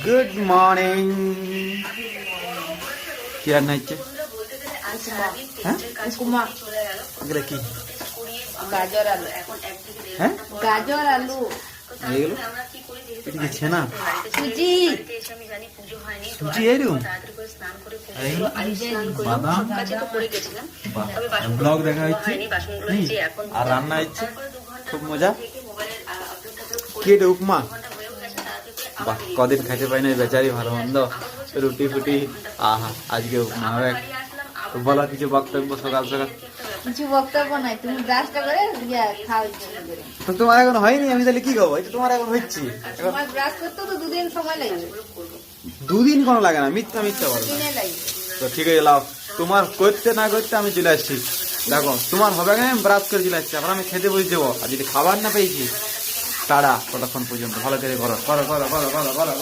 Good morning. কি রান্না হচ্ছে? হ্যাঁ উপমা, এগুলো কি? গাজর আলু। হ্যাঁ গাজর আলু, এগুলো এটা কি ছেনা? সুজি, সুজি এরকম? আর এগুলো বাদাম। ব্লগ দেখা হচ্ছে আর রান্না হচ্ছে, খুব মজা। কি এটা উপমা? বাহ, কদিন খাইতে পাই না বেচারি, ভালো মন্দ রুটি ফুটি। আহা, আজকে উপমা হবে। তো বলো কিছু বক্তব্য সকাল সকাল। কিছু বক্তব্য নাই, তুমি ব্রাশটা করে খাও। তো তোমার এখন হয়নি, আমি তাহলে কি খাবো? এটা তোমার এখন হচ্ছে। এখন তোমার ব্রাশ করতে তো 2 দিন সময় লাগবে। 2 দিন কোনো লাগে না, মিথ্যা মিথ্যা বলো। দিনে লাগবে। তো ঠিক আছে, লাও। তোমার করতে না করতে আমি চলে আসছি। দেখো তোমার হবে না, আমি ব্রাশ করে চলে আসছি। আবার আমি খেতে বসে যাবো। আর যদি খাবার না পেয়েছি তারা ততক্ষণ পর্যন্ত ভালো করে করো করো করো করো করো করো।